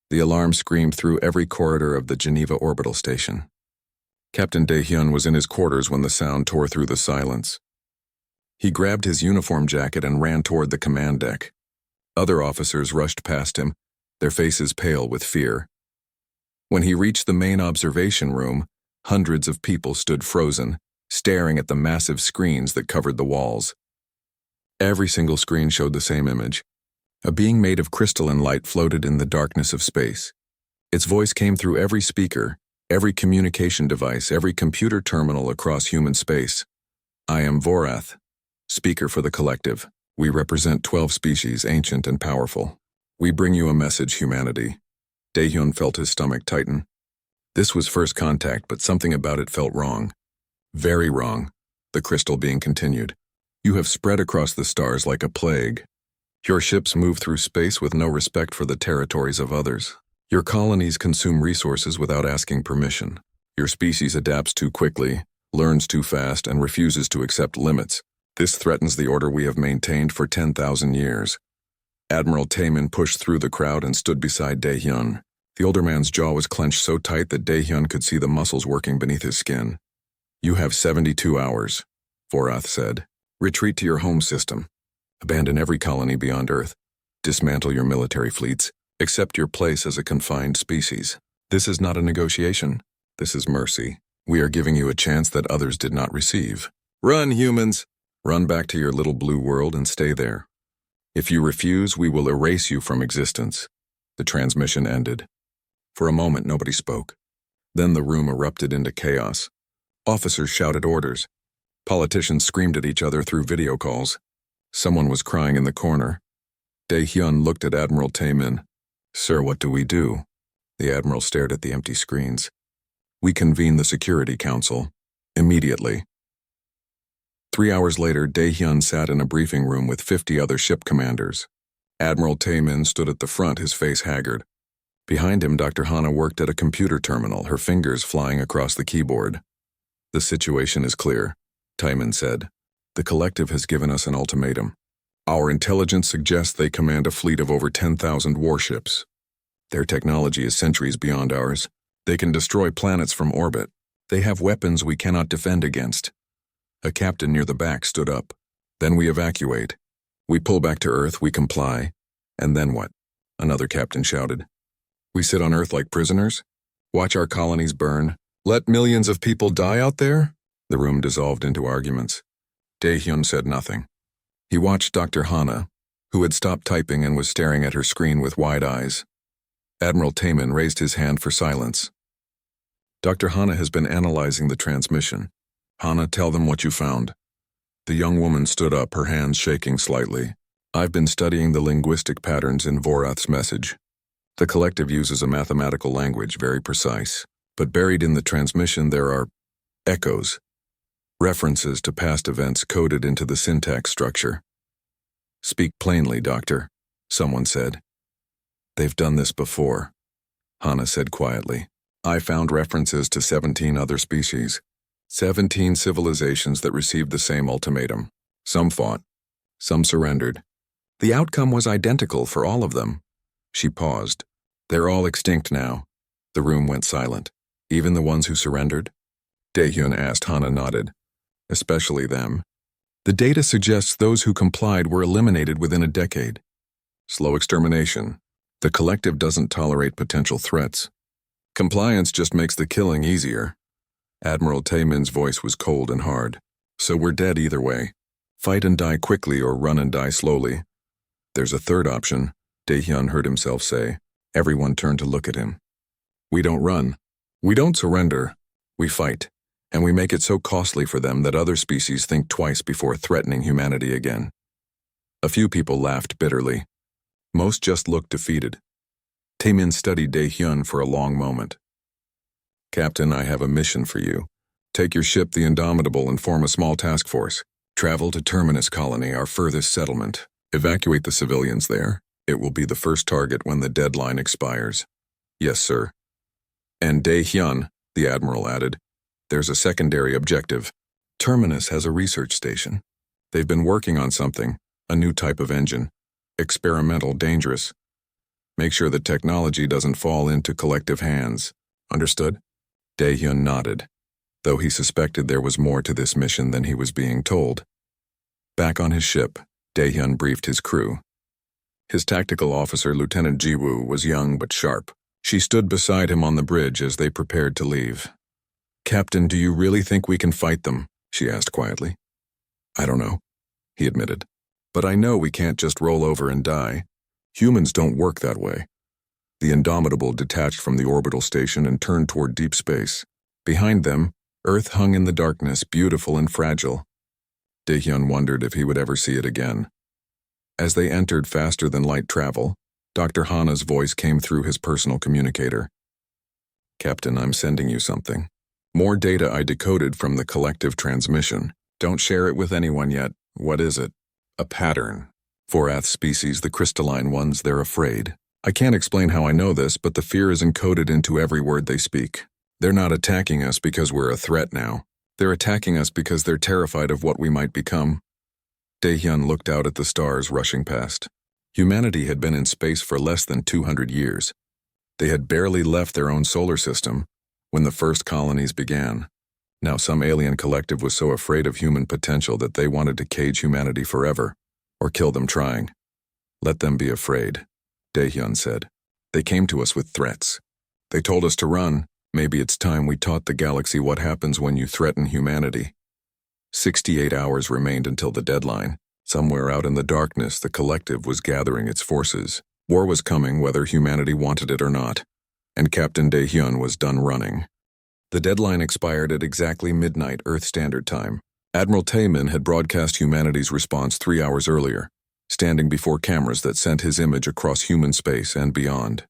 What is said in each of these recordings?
The alarm screamed through every corridor of the Geneva orbital station. Captain Dae-hyun was in his quarters when the sound tore through the silence. He grabbed his uniform jacket and ran toward the command deck. Other officers rushed past him, their faces pale with fear. When he reached the main observation room, hundreds of people stood frozen, staring at the massive screens that covered the walls. Every single screen showed the same image. A being made of crystalline light floated in the darkness of space. Its voice came through every speaker, every communication device, every computer terminal across human space. I am Vorath, speaker for the collective. We represent 12 species, ancient and powerful. We bring you a message, humanity. Dae-hyun felt his stomach tighten. This was first contact, but something about it felt wrong. Very wrong, the crystal being continued. You have spread across the stars like a plague. Your ships move through space with no respect for the territories of others. Your colonies consume resources without asking permission. Your species adapts too quickly, learns too fast, and refuses to accept limits. This threatens the order we have maintained for 10,000 years. Admiral Taemin pushed through the crowd and stood beside Dae-hyun. The older man's jaw was clenched so tight that Dae-hyun could see the muscles working beneath his skin. You have 72 hours, Vorath said. Retreat to your home system. Abandon every colony beyond Earth. Dismantle your military fleets. Accept your place as a confined species. This is not a negotiation. This is mercy. We are giving you a chance that others did not receive. Run, humans! Run back to your little blue world and stay there. If you refuse, we will erase you from existence. The transmission ended. For a moment, nobody spoke. Then the room erupted into chaos. Officers shouted orders. Politicians screamed at each other through video calls. Someone was crying in the corner. Dae-hyun looked at Admiral Taemin. Sir, what do we do? The Admiral stared at the empty screens. We convene the Security Council. Immediately. 3 hours later, Dae-hyun sat in a briefing room with 50 other ship commanders. Admiral Taemin stood at the front, his face haggard. Behind him, Dr. Hana worked at a computer terminal, her fingers flying across the keyboard. The situation is clear, Taemin said. The collective has given us an ultimatum. Our intelligence suggests they command a fleet of over 10,000 warships. Their technology is centuries beyond ours. They can destroy planets from orbit. They have weapons we cannot defend against. A captain near the back stood up. Then we evacuate. We pull back to Earth, we comply. And then what? Another captain shouted. We sit on Earth like prisoners? Watch our colonies burn? Let millions of people die out there? The room dissolved into arguments. Dae-hyun said nothing. He watched Dr. Hana, who had stopped typing and was staring at her screen with wide eyes. Admiral Taemin raised his hand for silence. Dr. Hana has been analyzing the transmission. Hana, tell them what you found. The young woman stood up, her hands shaking slightly. I've been studying the linguistic patterns in Vorath's message. The collective uses a mathematical language, very precise. But buried in the transmission there are echoes, references to past events coded into the syntax structure. Speak plainly, Doctor, someone said. They've done this before, Hana said quietly. I found references to 17 other species. 17 civilizations that received the same ultimatum. Some fought, some surrendered. The outcome was identical for all of them. She paused. They're all extinct now. The room went silent. Even the ones who surrendered? Dae-hyun asked. Hana nodded. Especially them. The data suggests those who complied were eliminated within a decade. Slow extermination. The collective doesn't tolerate potential threats. Compliance just makes the killing easier. Admiral Taemin's voice was cold and hard. So we're dead either way. Fight and die quickly or run and die slowly. There's a third option, Dae-hyun heard himself say. Everyone turned to look at him. We don't run. We don't surrender. We fight. And we make it so costly for them that other species think twice before threatening humanity again. A few people laughed bitterly. Most just looked defeated. Taemin studied Dae-hyun for a long moment. Captain, I have a mission for you. Take your ship, the Indomitable, and form a small task force. Travel to Terminus Colony, our furthest settlement. Evacuate the civilians there. It will be the first target when the deadline expires. Yes, sir. And Dae-hyun, the Admiral added, there's a secondary objective. Terminus has a research station. They've been working on something, a new type of engine. Experimental, dangerous. Make sure the technology doesn't fall into collective hands. Understood? Dae-hyun nodded, though he suspected there was more to this mission than he was being told. Back on his ship, Dae-hyun briefed his crew. His tactical officer, Lieutenant Ji-woo, was young but sharp. She stood beside him on the bridge as they prepared to leave. "Captain, do you really think we can fight them?" she asked quietly. "I don't know," he admitted. "But I know we can't just roll over and die. Humans don't work that way." The Indomitable detached from the orbital station and turned toward deep space. Behind them, Earth hung in the darkness, beautiful and fragile. Dae-hyun wondered if he would ever see it again. As they entered faster-than-light travel, Dr. Hana's voice came through his personal communicator. "Captain, I'm sending you something. More data I decoded from the collective transmission. Don't share it with anyone yet. What is it?" "A pattern. For Ath species, the crystalline ones, they're afraid. I can't explain how I know this, but the fear is encoded into every word they speak. They're not attacking us because we're a threat now. They're attacking us because they're terrified of what we might become." Dae-hyun looked out at the stars rushing past. Humanity had been in space for less than 200 years. They had barely left their own solar system when the first colonies began. Now some alien collective was so afraid of human potential that they wanted to cage humanity forever, or kill them trying. "Let them be afraid," Dae-hyun said. "They came to us with threats. They told us to run. Maybe it's time we taught the galaxy what happens when you threaten humanity." 68 hours remained until the deadline. Somewhere out in the darkness, the collective was gathering its forces. War was coming whether humanity wanted it or not, and Captain Dae-hyun was done running. The deadline expired at exactly midnight Earth Standard Time. Admiral Taemin had broadcast humanity's response 3 hours earlier, standing before cameras that sent his image across human space and beyond.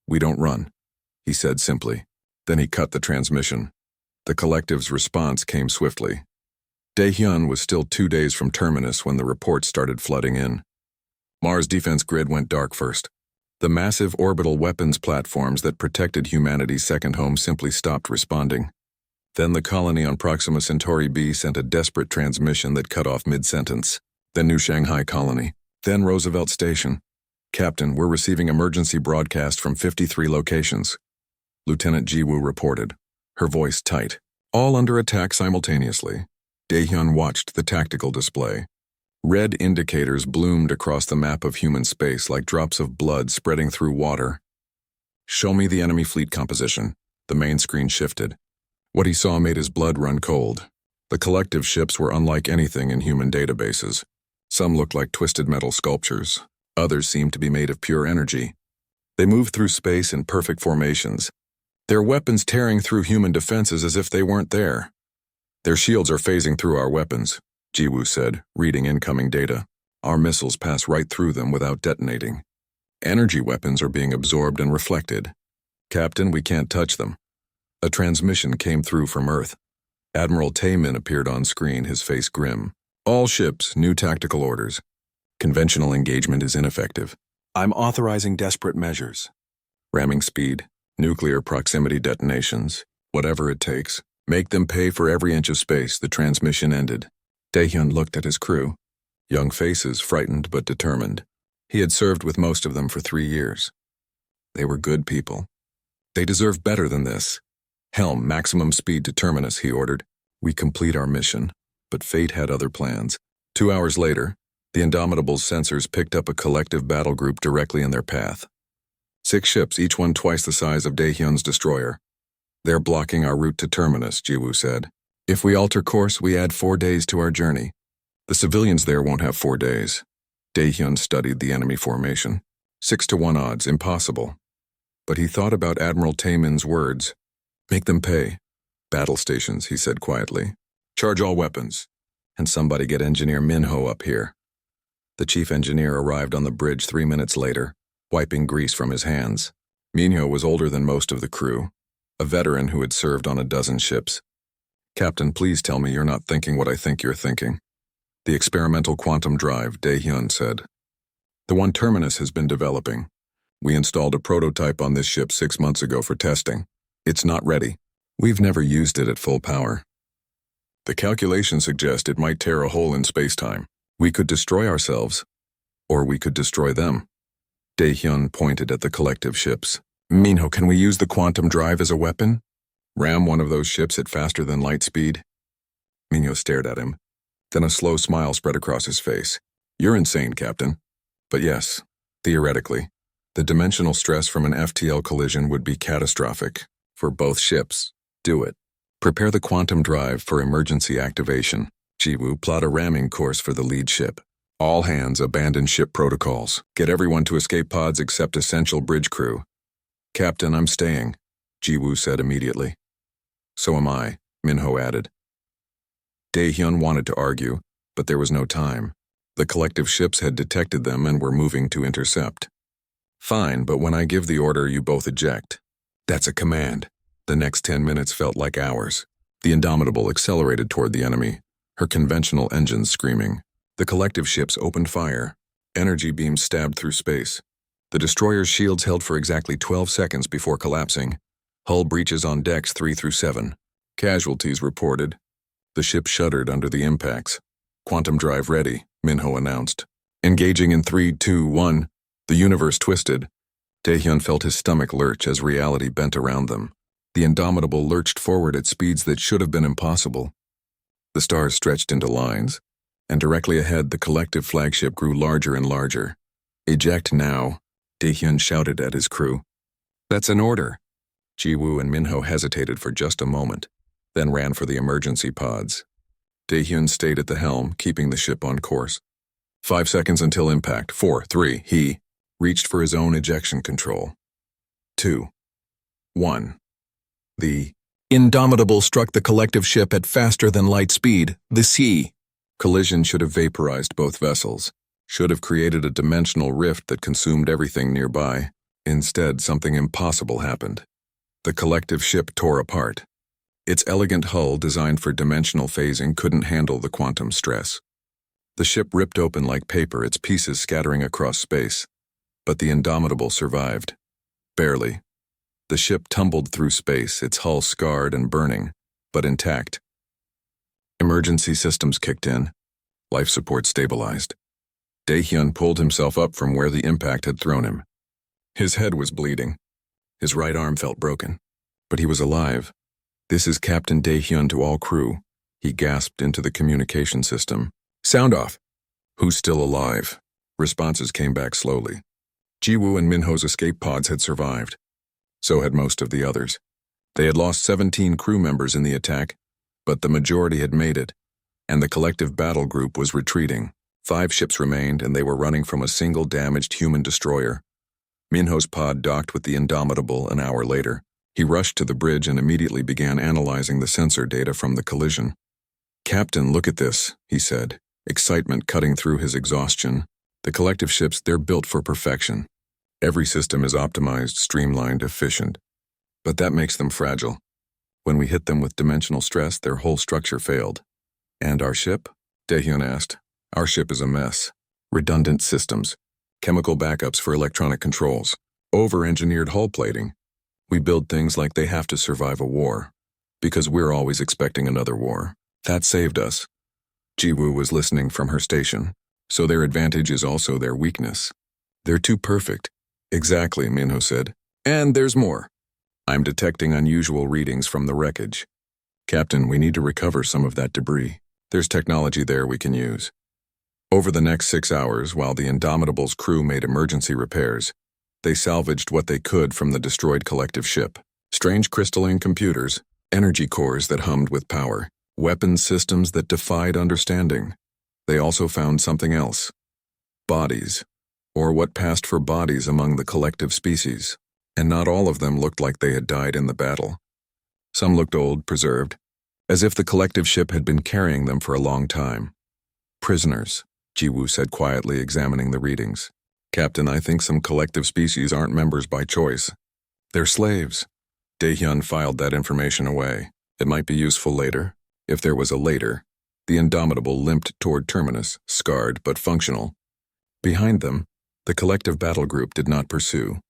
"We don't run," he said simply. Then he cut the transmission. The collective's response came swiftly. Dae-hyun was still 2 days from Terminus when the reports started flooding in. Mars' defense grid went dark first. The massive orbital weapons platforms that protected humanity's second home simply stopped responding. Then the colony on Proxima Centauri b sent a desperate transmission that cut off mid-sentence. Then New Shanghai Colony. Then Roosevelt Station. "Captain, we're receiving emergency broadcast from 53 locations," Lieutenant Ji-woo reported, her voice tight. "All under attack simultaneously." Dae-hyun watched the tactical display. Red indicators bloomed across the map of human space like drops of blood spreading through water. "Show me the enemy fleet composition." The main screen shifted. What he saw made his blood run cold. The collective ships were unlike anything in human databases. Some looked like twisted metal sculptures. Others seemed to be made of pure energy. They moved through space in perfect formations, their weapons tearing through human defenses as if they weren't there. "Their shields are phasing through our weapons," Ji-woo said, reading incoming data. "Our missiles pass right through them without detonating. Energy weapons are being absorbed and reflected. Captain, we can't touch them." A transmission came through from Earth. Admiral Taemin appeared on screen, his face grim. "All ships, new tactical orders. Conventional engagement is ineffective. I'm authorizing desperate measures. Ramming speed, nuclear proximity detonations, whatever it takes. Make them pay for every inch of space." The transmission ended. Dae-hyun looked at his crew. Young faces, frightened but determined. He had served with most of them for 3 years. They were good people. They deserved better than this. "Helm, maximum speed to Terminus," he ordered. "We complete our mission." But fate had other plans. 2 hours later, the Indomitable's sensors picked up a collective battle group directly in their path. 6 ships, each one twice the size of Dae-hyun's destroyer. "They're blocking our route to Terminus," Ji-woo said. "If we alter course, we add 4 days to our journey. The civilians there won't have 4 days." Dae-hyun studied the enemy formation. 6 to 1 odds, impossible. But he thought about Admiral Taemin's words. "Make them pay." "Battle stations," he said quietly. "Charge all weapons. And somebody get Engineer Minho up here." The chief engineer arrived on the bridge 3 minutes later, wiping grease from his hands. Minho was older than most of the crew, a veteran who had served on a dozen ships. "Captain, please tell me you're not thinking what I think you're thinking." "The experimental quantum drive," Dae-hyun said. "The one Terminus has been developing. We installed a prototype on this ship 6 months ago for testing. It's not ready. We've never used it at full power. The calculations suggest it might tear a hole in space-time. We could destroy ourselves, or we could destroy them." Daehyun pointed at the collective ships. Minho, can we use the quantum drive as a weapon? Ram one of those ships at faster than light speed? Minho stared at him. Then a slow smile spread across his face. You're insane, Captain. But yes, theoretically, the dimensional stress from an FTL collision would be catastrophic for both ships. Do it. Prepare the quantum drive for emergency activation. Jiwoo, plot a ramming course for the lead ship. All hands abandon ship protocols. Get everyone to escape pods except essential bridge crew. Captain, I'm staying, Jiwoo said immediately. So am I, Minho added. Daehyun wanted to argue, but there was no time. The collective ships had detected them and were moving to intercept. Fine, but when I give the order, you both eject. That's a command. The next 10 minutes felt like hours. The Indomitable accelerated toward the enemy, her conventional engines screaming. The collective ships opened fire. Energy beams stabbed through space. The destroyer's shields held for exactly 12 seconds before collapsing. Hull breaches on decks 3 through 7. Casualties reported. The ship shuddered under the impacts. Quantum drive ready, Minho announced. Engaging in 3, 2, 1. The universe twisted. Daehyun felt his stomach lurch as reality bent around them. The Indomitable lurched forward at speeds that should have been impossible. The stars stretched into lines, and directly ahead the collective flagship grew larger and larger. Eject now, Daehyun shouted at his crew. That's an order. Jiwoo and Minho hesitated for just a moment, then ran for the emergency pods. Daehyun stayed at the helm, keeping the ship on course. 5 seconds until impact. 4, 3, he reached for his own ejection control. 2, 1. The Indomitable struck the collective ship at faster than light speed, the sea. Collision should have vaporized both vessels, should have created a dimensional rift that consumed everything nearby. Instead, something impossible happened. The collective ship tore apart. Its elegant hull, designed for dimensional phasing, couldn't handle the quantum stress. The ship ripped open like paper, its pieces scattering across space. But the Indomitable survived. Barely. The ship tumbled through space, its hull scarred and burning, but intact. Emergency systems kicked in. Life support stabilized. Daehyun pulled himself up from where the impact had thrown him. His head was bleeding. His right arm felt broken. But he was alive. This is Captain Daehyun to all crew. He gasped into the communication system. Sound off. Who's still alive? Responses came back slowly. Jiwoo and Minho's escape pods had survived. So had most of the others. They had lost 17 crew members in the attack, but the majority had made it, and the collective battle group was retreating. 5 ships remained, and they were running from a single damaged human destroyer. Minho's pod docked with the Indomitable an hour later. He rushed to the bridge and immediately began analyzing the sensor data from the collision. Captain, look at this, he said, excitement cutting through his exhaustion. The collective ships, they're built for perfection. Every system is optimized, streamlined, efficient. But that makes them fragile. When we hit them with dimensional stress, their whole structure failed. And our ship? Daehyun asked. Our ship is a mess. Redundant systems, chemical backups for electronic controls, over-engineered hull plating. We build things like they have to survive a war, because we're always expecting another war. That saved us. Jiwoo was listening from her station, so their advantage is also their weakness. They're too perfect. Exactly, Minho said. And there's more. I'm detecting unusual readings from the wreckage. Captain, we need to recover some of that debris. There's technology there we can use. Over the next 6 hours, while the Indomitable's crew made emergency repairs, they salvaged what they could from the destroyed collective ship. Strange crystalline computers, energy cores that hummed with power, weapons systems that defied understanding. They also found something else. Bodies, or what passed for bodies among the collective species, and not all of them looked like they had died in the battle. Some looked old, preserved, as if the collective ship had been carrying them for a long time. Prisoners, Jiwoo said quietly, examining the readings. Captain, I think some collective species aren't members by choice. They're slaves. Daehyun filed that information away. It might be useful later, if there was a later. The Indomitable limped toward Terminus, scarred but functional. Behind them, the collective battle group did not pursue.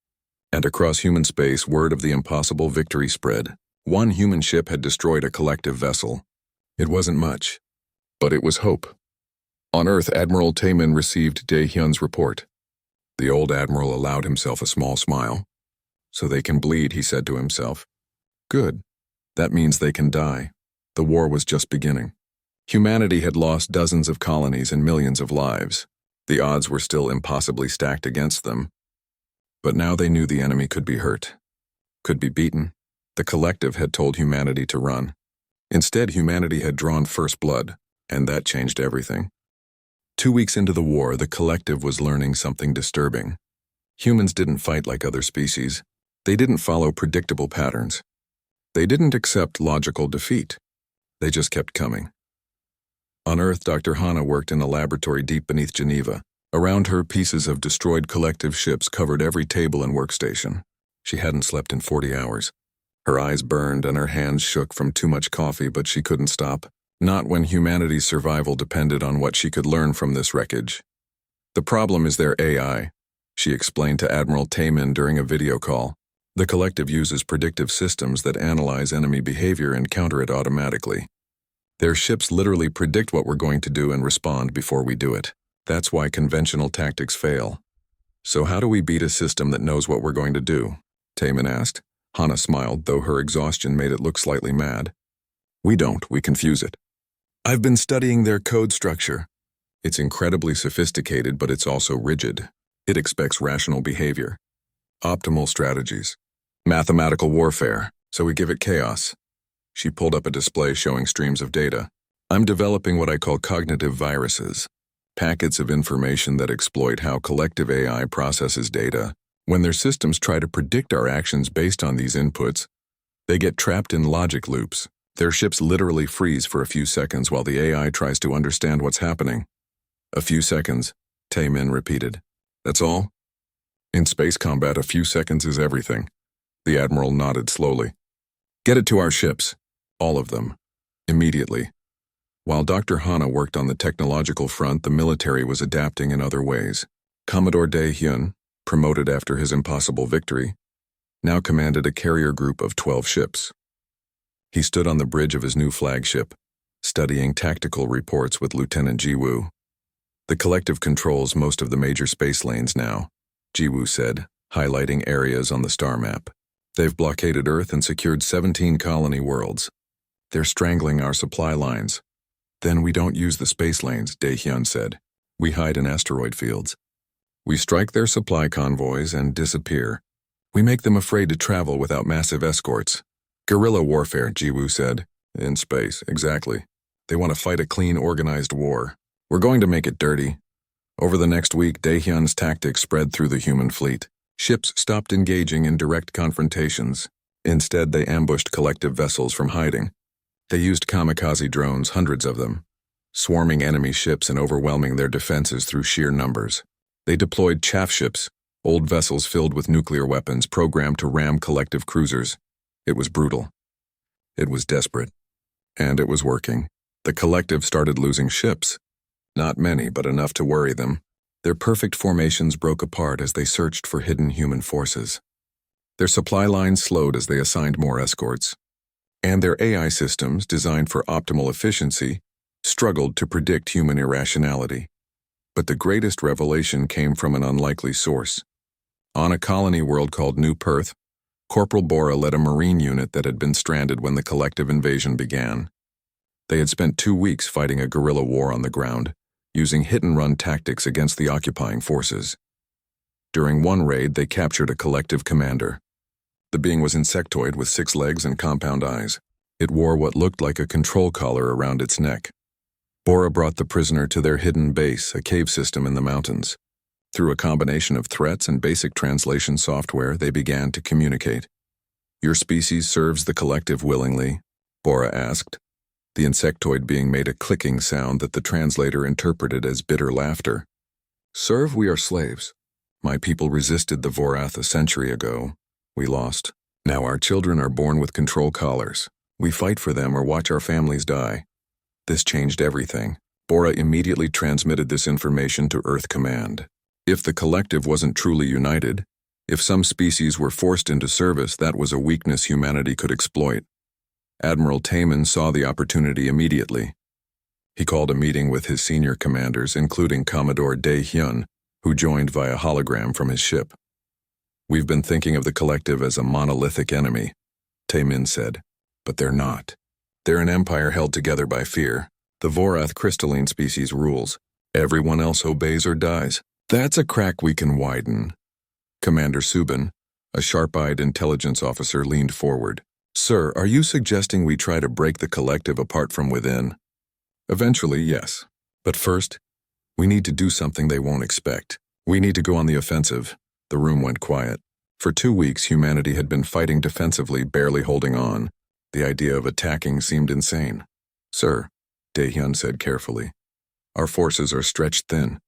And across human space, word of the impossible victory spread. One human ship had destroyed a collective vessel. It wasn't much, but it was hope. On Earth, Admiral Taemin received Daehyun's report. The old admiral allowed himself a small smile. So they can bleed, he said to himself. Good. That means they can die. The war was just beginning. Humanity had lost dozens of colonies and millions of lives. The odds were still impossibly stacked against them. But now they knew the enemy could be hurt, could be beaten. The collective had told humanity to run. Instead, humanity had drawn first blood, and that changed everything. 2 weeks into the war, the collective was learning something disturbing. Humans didn't fight like other species. They didn't follow predictable patterns. They didn't accept logical defeat. They just kept coming. On Earth, Dr. Hanna worked in a laboratory deep beneath Geneva. Around her, pieces of destroyed collective ships covered every table and workstation. She hadn't slept in 40 hours. Her eyes burned and her hands shook from too much coffee, but she couldn't stop. Not when humanity's survival depended on what she could learn from this wreckage. The problem is their AI, she explained to Admiral Taman during a video call. The collective uses predictive systems that analyze enemy behavior and counter it automatically. Their ships literally predict what we're going to do and respond before we do it. That's why conventional tactics fail. So how do we beat a system that knows what we're going to do? Taman asked. Hanna smiled, though her exhaustion made it look slightly mad. We don't, we confuse it. I've been studying their code structure. It's incredibly sophisticated, but it's also rigid. It expects rational behavior, optimal strategies, mathematical warfare, so we give it chaos. She pulled up a display showing streams of data. I'm developing what I call cognitive viruses, packets of information that exploit how collective AI processes data. When their systems try to predict our actions based on these inputs, they get trapped in logic loops. Their ships literally freeze for a few seconds while the AI tries to understand what's happening. A few seconds, Taman repeated. That's all? In space combat, a few seconds is everything. The Admiral nodded slowly. Get it to our ships. All of them. Immediately. While Dr. Hanna worked on the technological front, the military was adapting in other ways. Commodore Dae-hyun, promoted after his impossible victory, now commanded a carrier group of 12 ships. He stood on the bridge of his new flagship, studying tactical reports with Lieutenant Ji-woo. The collective controls most of the major space lanes now, Ji-woo said, highlighting areas on the star map. They've blockaded Earth and secured 17 colony worlds. They're strangling our supply lines. Then we don't use the space lanes, Dae-hyun said. We hide in asteroid fields. We strike their supply convoys and disappear. We make them afraid to travel without massive escorts. Guerrilla warfare, Ji-woo said. In space, exactly. They want to fight a clean, organized war. We're going to make it dirty. Over the next week, Dae-hyun's tactics spread through the human fleet. Ships stopped engaging in direct confrontations. Instead, they ambushed collective vessels from hiding. They used kamikaze drones, hundreds of them, swarming enemy ships and overwhelming their defenses through sheer numbers. They deployed chaff ships, old vessels filled with nuclear weapons programmed to ram collective cruisers. It was brutal. It was desperate. And it was working. The collective started losing ships. Not many, but enough to worry them. Their perfect formations broke apart as they searched for hidden human forces. Their supply lines slowed as they assigned more escorts. And their AI systems, designed for optimal efficiency, struggled to predict human irrationality. But the greatest revelation came from an unlikely source. On a colony world called New Perth, Corporal Bora led a marine unit that had been stranded when the collective invasion began. They had spent 2 weeks fighting a guerrilla war on the ground, using hit-and-run tactics against the occupying forces. During one raid, they captured a collective commander. The being was insectoid with 6 legs and compound eyes. It wore what looked like a control collar around its neck. Bora brought the prisoner to their hidden base, a cave system in the mountains. Through a combination of threats and basic translation software, they began to communicate. Your species serves the collective willingly? Bora asked. The insectoid being made a clicking sound that the translator interpreted as bitter laughter. Serve, we are slaves. My people resisted the Vorath a century ago. We lost. Now our children are born with control collars. We fight for them or watch our families die. This changed everything. Bora immediately transmitted this information to Earth Command. If the collective wasn't truly united, if some species were forced into service, that was a weakness humanity could exploit. Admiral Taman saw the opportunity immediately. He called a meeting with his senior commanders, including Commodore Dae-hyun, who joined via hologram from his ship. "We've been thinking of the collective as a monolithic enemy," Taemin said. "But they're not. They're an empire held together by fear. The Vorath crystalline species rules. Everyone else obeys or dies. That's a crack we can widen." Commander Subin, a sharp-eyed intelligence officer, leaned forward. "Sir, are you suggesting we try to break the collective apart from within?" "Eventually, yes. But first, we need to do something they won't expect. We need to go on the offensive." The room went quiet. For 2 weeks, humanity had been fighting defensively, barely holding on. The idea of attacking seemed insane. "Sir," Daehyun said carefully, "our forces are stretched thin.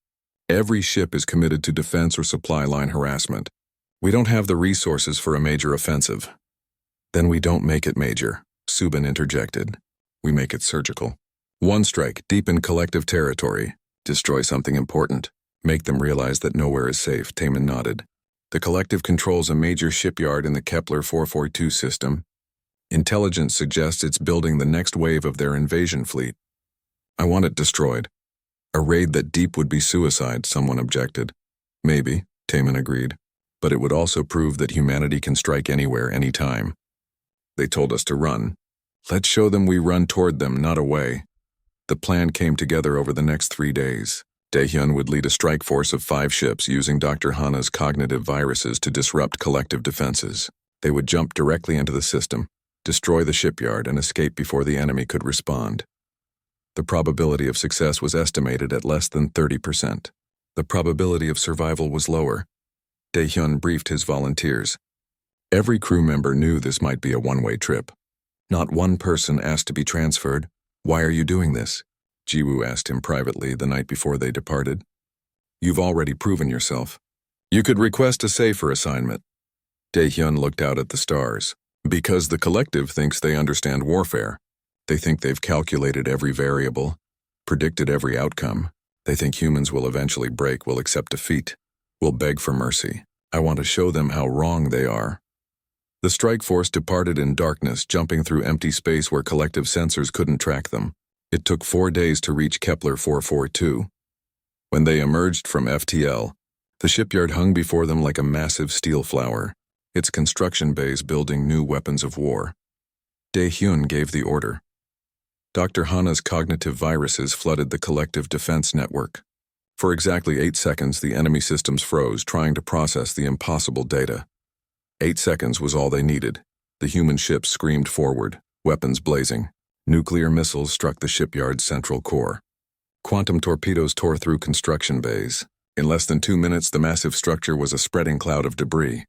Every ship is committed to defense or supply line harassment. We don't have the resources for a major offensive." "Then we don't make it major," Subin interjected. "We make it surgical. One strike, deep in collective territory. Destroy something important. Make them realize that nowhere is safe." Taemin nodded. "The collective controls a major shipyard in the Kepler 442 system. Intelligence suggests it's building the next wave of their invasion fleet. I want it destroyed." "A raid that deep would be suicide," someone objected. "Maybe," Taemin agreed. "But it would also prove that humanity can strike anywhere, anytime. They told us to run. Let's show them we run toward them, not away." The plan came together over the next 3 days. Daehyun would lead a strike force of 5 ships using Dr. Hana's cognitive viruses to disrupt collective defenses. They would jump directly into the system, destroy the shipyard, and escape before the enemy could respond. The probability of success was estimated at less than 30%. The probability of survival was lower. Daehyun briefed his volunteers. Every crew member knew this might be a one-way trip. Not one person asked to be transferred. "Why are you doing this?" Jiwoo asked him privately the night before they departed. "You've already proven yourself. You could request a safer assignment." Daehyun looked out at the stars. "Because the collective thinks they understand warfare. They think they've calculated every variable, predicted every outcome. They think humans will eventually break, will accept defeat, will beg for mercy. I want to show them how wrong they are." The strike force departed in darkness, jumping through empty space where collective sensors couldn't track them. It took 4 days to reach Kepler 442. When they emerged from FTL, the shipyard hung before them like a massive steel flower, its construction bays building new weapons of war. Daehyun gave the order. Dr. Hana's cognitive viruses flooded the collective defense network. For exactly 8 seconds, the enemy systems froze, trying to process the impossible data. 8 seconds was all they needed. The human ships screamed forward, weapons blazing. Nuclear missiles struck the shipyard's central core. Quantum torpedoes tore through construction bays. In less than 2 minutes, the massive structure was a spreading cloud of debris.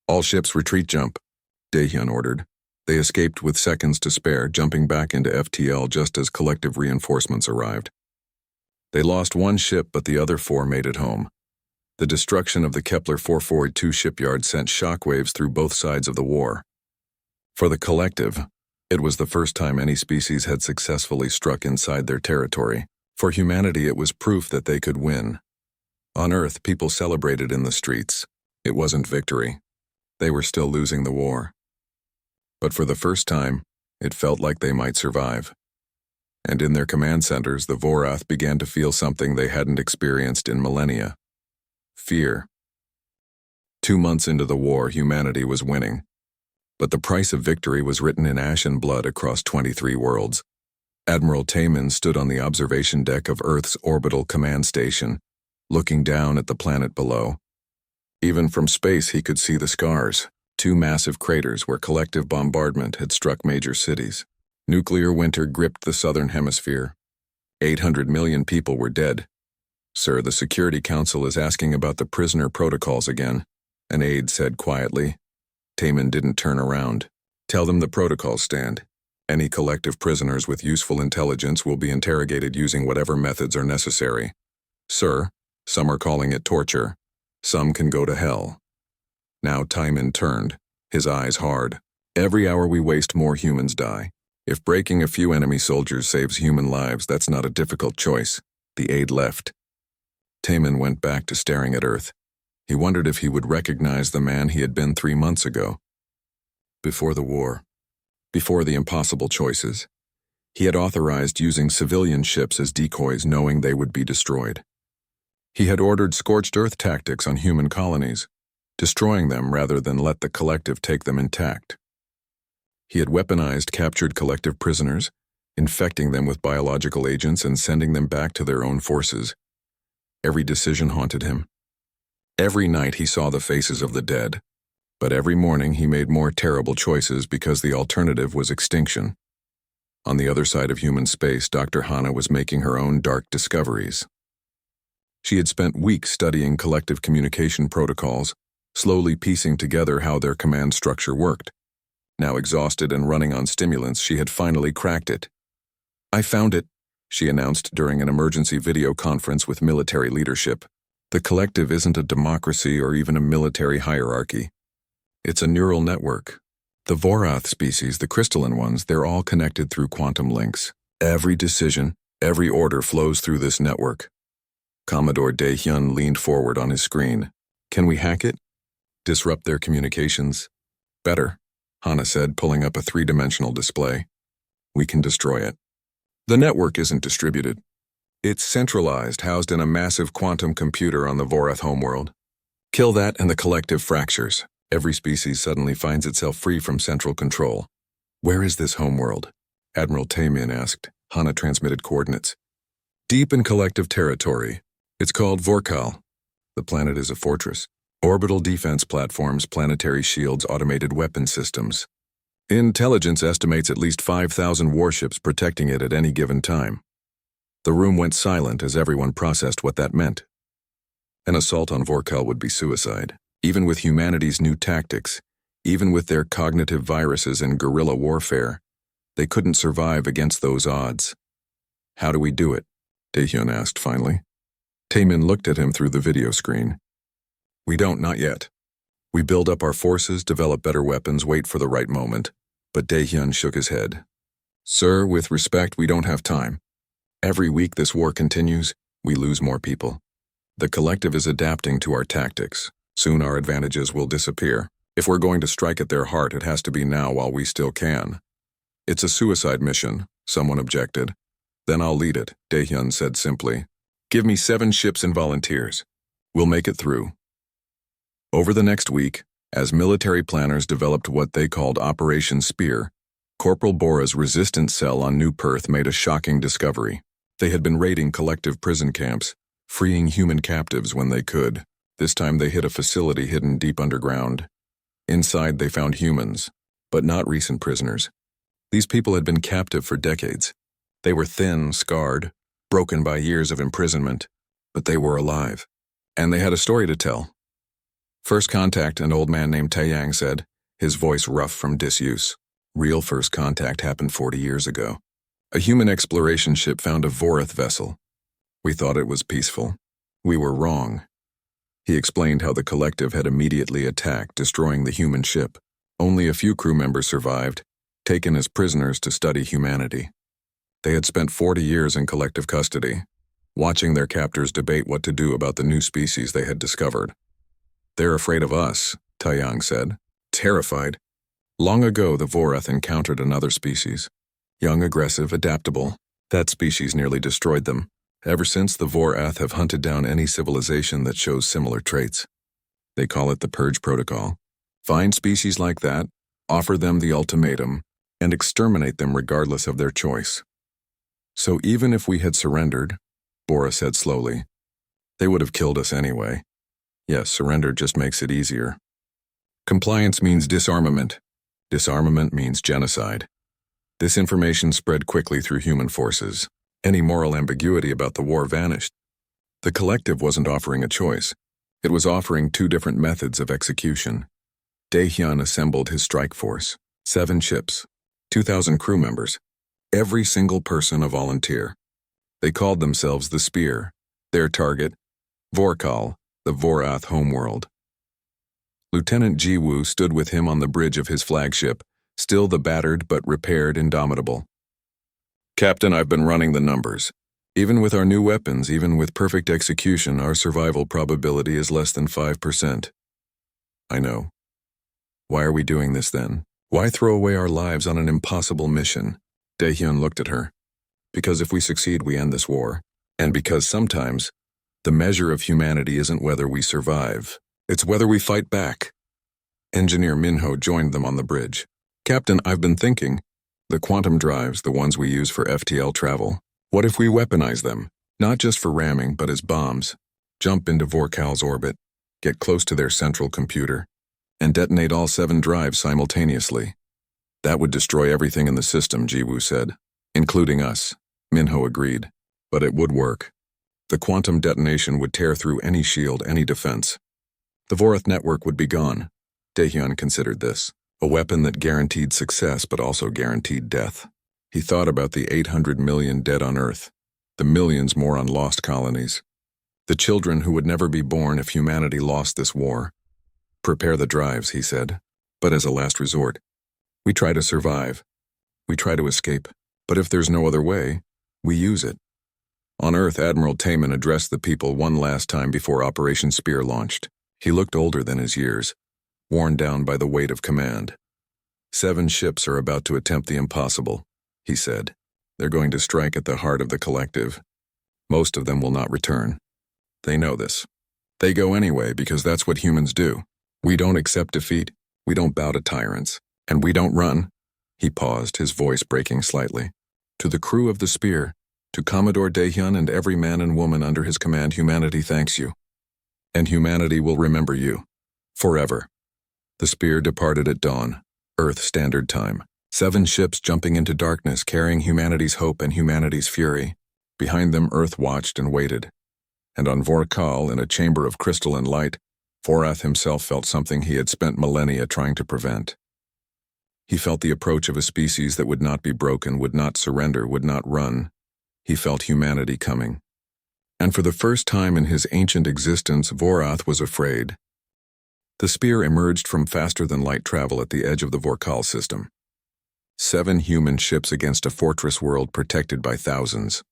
"All ships retreat jump," Daehyun ordered. They escaped with seconds to spare, jumping back into FTL just as collective reinforcements arrived. They lost 1 ship, but the other 4 made it home. The destruction of the Kepler 442 shipyard sent shockwaves through both sides of the war. For the collective, it was the first time any species had successfully struck inside their territory. For humanity, it was proof that they could win. On Earth, people celebrated in the streets. It wasn't victory. They were still losing the war. But for the first time, it felt like they might survive. And in their command centers, the Vorath began to feel something they hadn't experienced in millennia. Fear. 2 months into the war, humanity was winning. But the price of victory was written in ash and blood across 23 worlds. Admiral Taemin stood on the observation deck of Earth's orbital command station, looking down at the planet below. Even from space, he could see the scars, 2 massive craters where collective bombardment had struck major cities. Nuclear winter gripped the southern hemisphere. 800 million people were dead. "Sir, the Security Council is asking about the prisoner protocols again," an aide said quietly. Taemin didn't turn around. "Tell them the protocols stand. Any collective prisoners with useful intelligence will be interrogated using whatever methods are necessary. Sir, some are calling it torture. Some can go to hell." Now Taemin turned, his eyes hard. "Every hour we waste, more humans die. If breaking a few enemy soldiers saves human lives, that's not a difficult choice." The aide left. Taemin went back to staring at Earth. He wondered if he would recognize the man he had been 3 months ago. Before the war, before the impossible choices, he had authorized using civilian ships as decoys, knowing they would be destroyed. He had ordered scorched earth tactics on human colonies, destroying them rather than let the collective take them intact. He had weaponized captured collective prisoners, infecting them with biological agents and sending them back to their own forces. Every decision haunted him. Every night he saw the faces of the dead, but every morning he made more terrible choices because the alternative was extinction. On the other side of human space, Dr. Hana was making her own dark discoveries. She had spent weeks studying collective communication protocols, slowly piecing together how their command structure worked. Now exhausted and running on stimulants, she had finally cracked it. "I found it," she announced during an emergency video conference with military leadership. "The collective isn't a democracy or even a military hierarchy. It's a neural network. The Vorath species, the crystalline ones, they're all connected through quantum links. Every decision, every order flows through this network." Commodore Dae-hyun leaned forward on his screen. "Can we hack it? Disrupt their communications?" "Better," Hana said, pulling up a three-dimensional display. "We can destroy it." The network isn't distributed. It's centralized, housed in a massive quantum computer on the Vorath homeworld. Kill that and the collective fractures. Every species suddenly finds itself free from central control. "Where is this homeworld?" Admiral Taemin asked. Hana transmitted coordinates. "Deep in collective territory. It's called Vorkal. The planet is a fortress. Orbital defense platforms, planetary shields, automated weapon systems. Intelligence estimates at least 5,000 warships protecting it at any given time." The room went silent as everyone processed what that meant. An assault on Vorkal would be suicide. Even with humanity's new tactics, even with their cognitive viruses and guerrilla warfare, they couldn't survive against those odds. "How do we do it?" Dae-hyun asked finally. Taemin looked at him through the video screen. "We don't, not yet. We build up our forces, develop better weapons, wait for the right moment." But Dae-hyun shook his head. "Sir, with respect, we don't have time. Every week this war continues, we lose more people. The collective is adapting to our tactics. Soon our advantages will disappear. If we're going to strike at their heart, it has to be now while we still can." "It's a suicide mission," someone objected. "Then I'll lead it," Dae-hyun said simply. "Give me 7 ships and volunteers. We'll make it through." Over the next week, as military planners developed what they called Operation Spear, Corporal Bora's resistance cell on New Perth made a shocking discovery. They had been raiding collective prison camps, freeing human captives when they could. This time they hit a facility hidden deep underground. Inside they found humans, but not recent prisoners. These people had been captive for decades. They were thin, scarred, broken by years of imprisonment, but they were alive. And they had a story to tell. "First contact," an old man named Taeyang said, his voice rough from disuse. "Real first contact happened 40 years ago. A human exploration ship found a Vorath vessel. We thought it was peaceful. We were wrong." He explained how the collective had immediately attacked, destroying the human ship. Only a few crew members survived, taken as prisoners to study humanity. They had spent 40 years in collective custody, watching their captors debate what to do about the new species they had discovered. "They're afraid of us," Taeyang said. "Terrified. Long ago, the Vorath encountered another species. Young, aggressive, adaptable. That species nearly destroyed them. Ever since, the Vorath have hunted down any civilization that shows similar traits. They call it the Purge Protocol. Find species like that, offer them the ultimatum, and exterminate them regardless of their choice. So even if we had surrendered," Bora said slowly, "they would have killed us anyway. Yes, surrender just makes it easier. Compliance means disarmament. Disarmament means genocide." This information spread quickly through human forces. Any moral ambiguity about the war vanished. The collective wasn't offering a choice. It was offering 2 different methods of execution. Dae-hyun assembled his strike force. 7 ships, 2,000 crew members. Every single person a volunteer. They called themselves the Spear. Their target, Vorkal, the Vorath homeworld. Lieutenant Ji-woo stood with him on the bridge of his flagship, still the battered but repaired Indomitable. "Captain, I've been running the numbers. Even with our new weapons, even with perfect execution, our survival probability is less than 5%. "I know. Why are we doing this then? Why throw away our lives on an impossible mission?" Dae-hyun looked at her. "Because if we succeed, we end this war. And because sometimes, The measure of humanity isn't whether we survive, it's whether we fight back. Engineer Minho joined them on the bridge. Captain, I've been thinking. The quantum drives, the ones we use for FTL travel. What if we weaponize them? Not just for ramming, but as bombs. Jump into Vorkal's orbit, get close to their central computer, and detonate all 7 drives simultaneously. That would destroy everything in the system, Jiwoo said. Including us. Minho agreed. But it would work. The quantum detonation would tear through any shield, any defense. The Vorath network would be gone. Daehyun considered this. A weapon that guaranteed success but also guaranteed death. He thought about the 800 million dead on Earth. The millions more on lost colonies. The children who would never be born if humanity lost this war. Prepare the drives, he said. But as a last resort. We try to survive. We try to escape. But if there's no other way, we use it. On Earth, Admiral Taman addressed the people one last time before Operation Spear launched. He looked older than his years, worn down by the weight of command. 7 ships are about to attempt the impossible, he said. They're going to strike at the heart of the collective. Most of them will not return. They know this. They go anyway because that's what humans do. We don't accept defeat, we don't bow to tyrants, and we don't run. He paused, his voice breaking slightly. To the crew of the Spear, to Commodore Daehyun and every man and woman under his command, humanity thanks you. And humanity will remember you. Forever. The Spear departed at dawn, Earth Standard Time. 7 ships jumping into darkness, carrying humanity's hope and humanity's fury. Behind them, Earth watched and waited. And on Vorkal, in a chamber of crystalline light, Vorath himself felt something he had spent millennia trying to prevent. He felt the approach of a species that would not be broken, would not surrender, would not run. He felt humanity coming. And for the first time in his ancient existence, Vorath was afraid. The Spear emerged from faster-than-light travel at the edge of the Vorkal system. 7 human ships against a fortress world protected by thousands.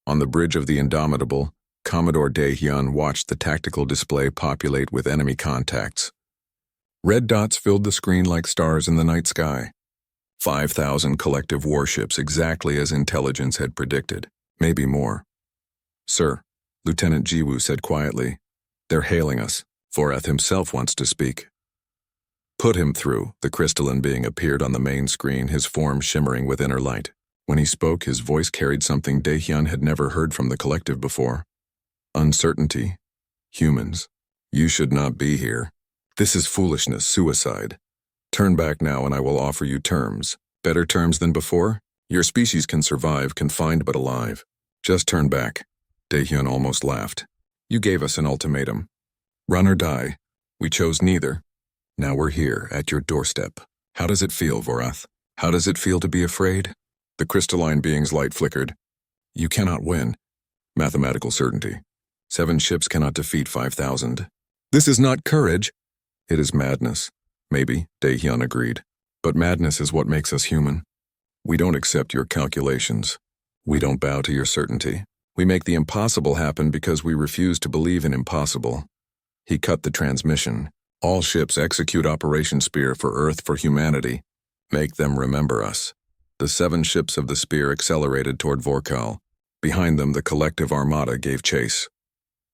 On the bridge of the Indomitable, Commodore Daehyun watched the tactical display populate with enemy contacts. Red dots filled the screen like stars in the night sky. 5,000 collective warships, exactly as intelligence had predicted, maybe more. Sir, Lieutenant Jiwoo said quietly, they're hailing us. Vorath himself wants to speak. Put him through, the crystalline being appeared on the main screen, his form shimmering with inner light. When he spoke, his voice carried something Daehyun had never heard from the collective before. Uncertainty. Humans. You should not be here. This is foolishness, suicide. Turn back now and I will offer you terms. Better terms than before? Your species can survive, confined but alive. Just turn back. Daehyun almost laughed. You gave us an ultimatum. Run or die. We chose neither. Now we're here, at your doorstep. How does it feel, Vorath? How does it feel to be afraid? The crystalline being's light flickered. You cannot win. Mathematical certainty. 7 ships cannot defeat 5,000. This is not courage. It is madness. Maybe, Daehyun agreed. But madness is what makes us human. We don't accept your calculations. We don't bow to your certainty. We make the impossible happen because we refuse to believe in impossible. He cut the transmission. All ships execute Operation Spear for Earth, for humanity. Make them remember us. The 7 ships of the Spear accelerated toward Vorkal. Behind them, the collective armada gave chase.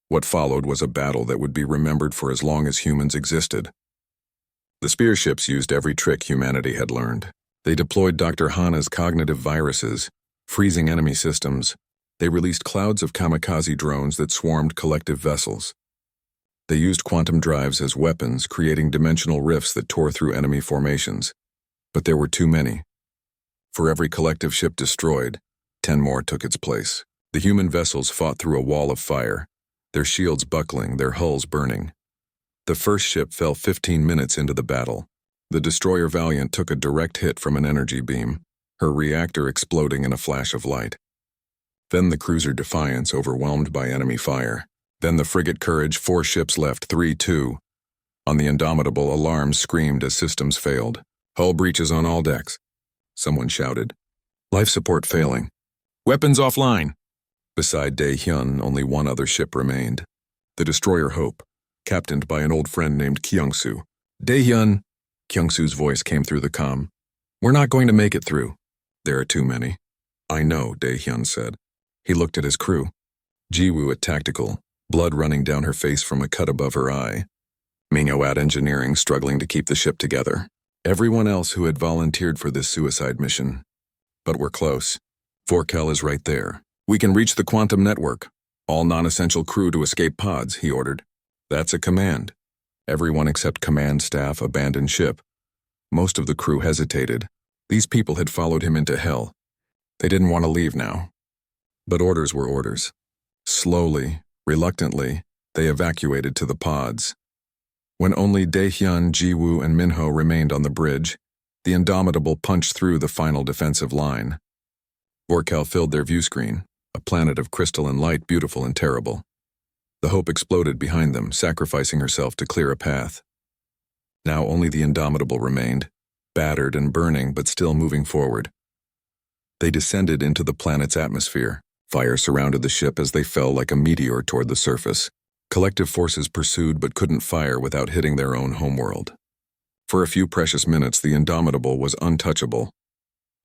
What followed was a battle that would be remembered for as long as humans existed. The Spear ships used every trick humanity had learned. They deployed Dr. Hana's cognitive viruses, freezing enemy systems. They released clouds of kamikaze drones that swarmed collective vessels. They used quantum drives as weapons, creating dimensional rifts that tore through enemy formations. But there were too many. For every collective ship destroyed, 10 more took its place. The human vessels fought through a wall of fire, their shields buckling, their hulls burning. The first ship fell 15 minutes into the battle. The destroyer Valiant took a direct hit from an energy beam, her reactor exploding in a flash of light. Then the cruiser Defiance, overwhelmed by enemy fire. Then the frigate Courage, 4 ships left, 3-2. On the Indomitable, alarms screamed as systems failed. Hull breaches on all decks. Someone shouted. Life support failing. Weapons offline. Beside Daehyun, only one other ship remained. The destroyer Hope, captained by an old friend named Kyungsoo. Daehyun, Kyungsoo's voice came through the comm. We're not going to make it through. There are too many. I know, Daehyun said. He looked at his crew. Jiwoo at tactical, blood running down her face from a cut above her eye. Mingo at engineering struggling to keep the ship together. Everyone else who had volunteered for this suicide mission. But we're close. Vorkel is right there. We can reach the quantum network. All non-essential crew to escape pods, he ordered. That's a command. Everyone except command staff abandoned ship. Most of the crew hesitated. These people had followed him into hell. They didn't want to leave now. But orders were orders. Slowly, reluctantly, they evacuated to the pods. When only Daehyun, Jiwoo, and Minho remained on the bridge, the Indomitable punched through the final defensive line. Vorkel filled their view screen, a planet of crystalline light, beautiful and terrible. The Hope exploded behind them, sacrificing herself to clear a path. Now only the Indomitable remained, battered and burning but still moving forward. They descended into the planet's atmosphere. Fire surrounded the ship as they fell like a meteor toward the surface. Collective forces pursued but couldn't fire without hitting their own homeworld. For a few precious minutes, the Indomitable was untouchable.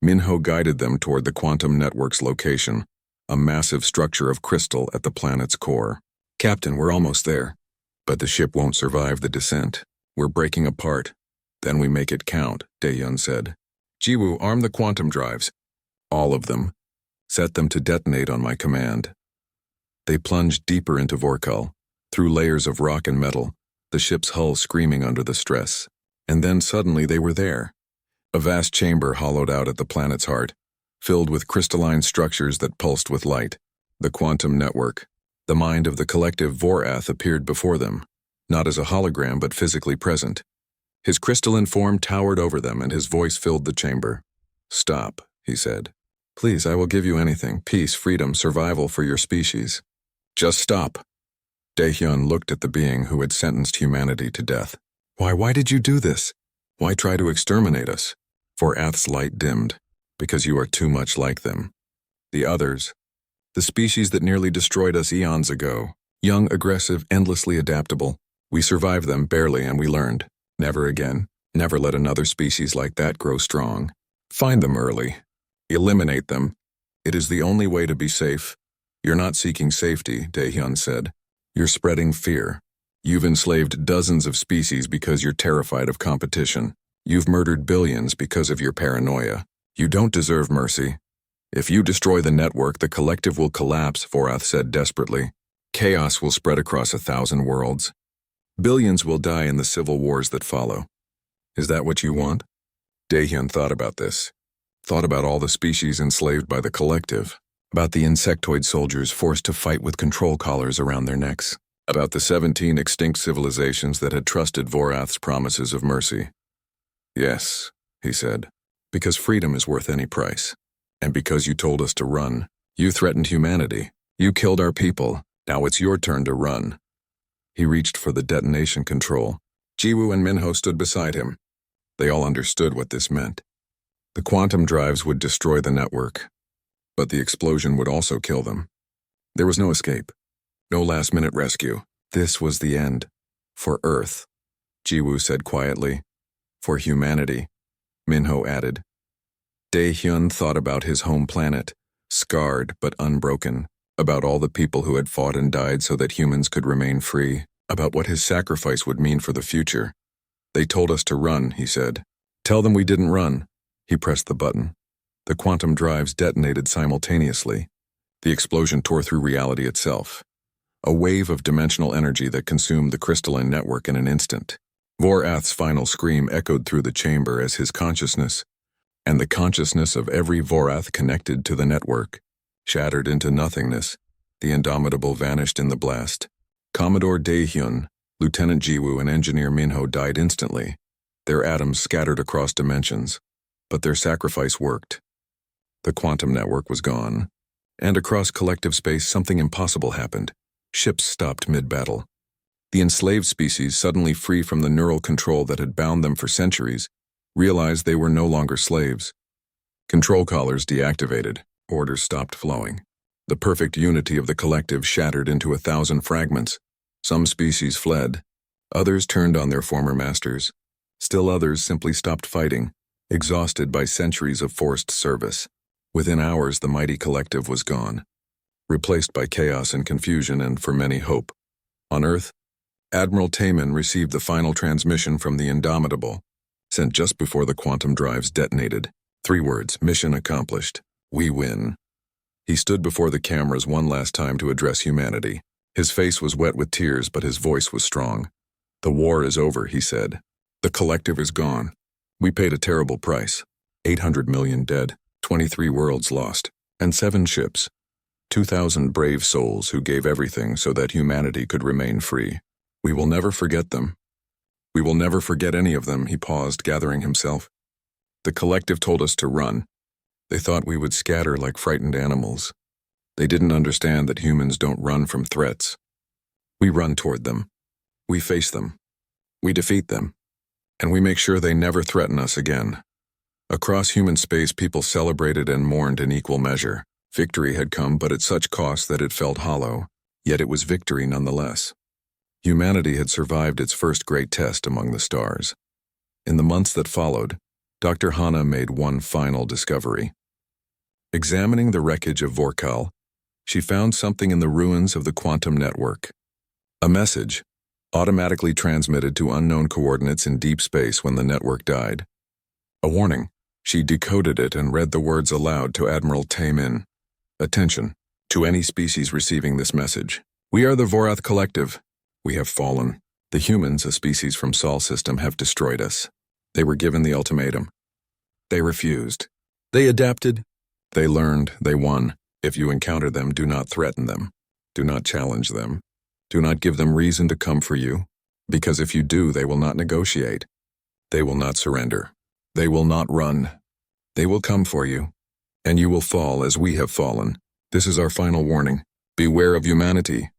Minho guided them toward the quantum network's location, a massive structure of crystal at the planet's core. Captain, we're almost there. But the ship won't survive the descent. We're breaking apart. Then we make it count, Daehyun said. Jiwoo, arm the quantum drives. All of them. Set them to detonate on my command. They plunged deeper into Vorkel, through layers of rock and metal, the ship's hull screaming under the stress. And then suddenly they were there. A vast chamber hollowed out at the planet's heart, filled with crystalline structures that pulsed with light. The quantum network. The mind of the collective Vorath appeared before them, not as a hologram but physically present. His crystalline form towered over them and his voice filled the chamber. Stop, he said. Please, I will give you anything. Peace, freedom, survival for your species. Just stop. Daehyun looked at the being who had sentenced humanity to death. Why did you do this? Why try to exterminate us? Vorath's light dimmed. Because you are too much like them. The others, the species that nearly destroyed us eons ago, young, aggressive, endlessly adaptable. We survived them barely and we learned. Never again. Never let another species like that grow strong. Find them early. Eliminate them. It is the only way to be safe. You're not seeking safety, Daehyun said. You're spreading fear. You've enslaved dozens of species because you're terrified of competition. You've murdered billions because of your paranoia. You don't deserve mercy. If you destroy the network, the collective will collapse, Vorath said desperately. Chaos will spread across 1,000 worlds. Billions will die in the civil wars that follow. Is that what you want? Daehyun thought about this. Thought about all the species enslaved by the collective. About the insectoid soldiers forced to fight with control collars around their necks. About the 17 extinct civilizations that had trusted Vorath's promises of mercy. Yes, he said, because freedom is worth any price. And because you told us to run. You threatened humanity. You killed our people. Now it's your turn to run. He reached for the detonation control. Jiwoo and Minho stood beside him. They all understood what this meant. The quantum drives would destroy the network, but the explosion would also kill them. There was no escape, no last-minute rescue. This was the end. For Earth, Jiwoo said quietly. For humanity, Minho added. Daehyun thought about his home planet, scarred but unbroken, about all the people who had fought and died so that humans could remain free, about what his sacrifice would mean for the future. They told us to run, he said. Tell them we didn't run. He pressed the button. The quantum drives detonated simultaneously. The explosion tore through reality itself. A wave of dimensional energy that consumed the crystalline network in an instant. Vorath's final scream echoed through the chamber as his consciousness, and the consciousness of every Vorath connected to the network, shattered into nothingness. The Indomitable vanished in the blast. Commodore Daehyun, Lieutenant Jiwoo, and Engineer Minho died instantly. Their atoms scattered across dimensions. But their sacrifice worked. The quantum network was gone. And across collective space, something impossible happened. Ships stopped mid-battle. The enslaved species, suddenly free from the neural control that had bound them for centuries, realized they were no longer slaves. Control collars deactivated. Orders stopped flowing. The perfect unity of the collective shattered into 1,000 fragments. Some species fled. Others turned on their former masters. Still others simply stopped fighting, exhausted by centuries of forced service. Within hours, the mighty collective was gone, replaced by chaos and confusion and, for many, hope. On Earth, Admiral Taman received the final transmission from the Indomitable, sent just before the quantum drives detonated. 3 words, mission accomplished. We win. He stood before the cameras one last time to address humanity. His face was wet with tears, but his voice was strong. The war is over, he said. The collective is gone. We paid a terrible price. 800 million dead, 23 worlds lost, and 7 ships. 2,000 brave souls who gave everything so that humanity could remain free. We will never forget them. We will never forget any of them, he paused, gathering himself. The collective told us to run. They thought we would scatter like frightened animals. They didn't understand that humans don't run from threats. We run toward them. We face them. We defeat them. And we make sure they never threaten us again. Across human space, people celebrated and mourned in equal measure. Victory had come, but at such cost that it felt hollow. Yet it was victory nonetheless. Humanity had survived its first great test among the stars. In the months that followed, Dr. Hanna made one final discovery. Examining the wreckage of Vorkal, she found something in the ruins of the quantum network. A message, automatically transmitted to unknown coordinates in deep space when the network died. A warning. She decoded it and read the words aloud to Admiral Taman. Attention, to any species receiving this message. We are the Vorath Collective. We have fallen. The humans, a species from Sol system, have destroyed us. They were given the ultimatum. They refused. They adapted. They learned. They won. If you encounter them, do not threaten them. Do not challenge them. Do not give them reason to come for you, because if you do, they will not negotiate. They will not surrender. They will not run. They will come for you, and you will fall as we have fallen. This is our final warning. Beware of humanity.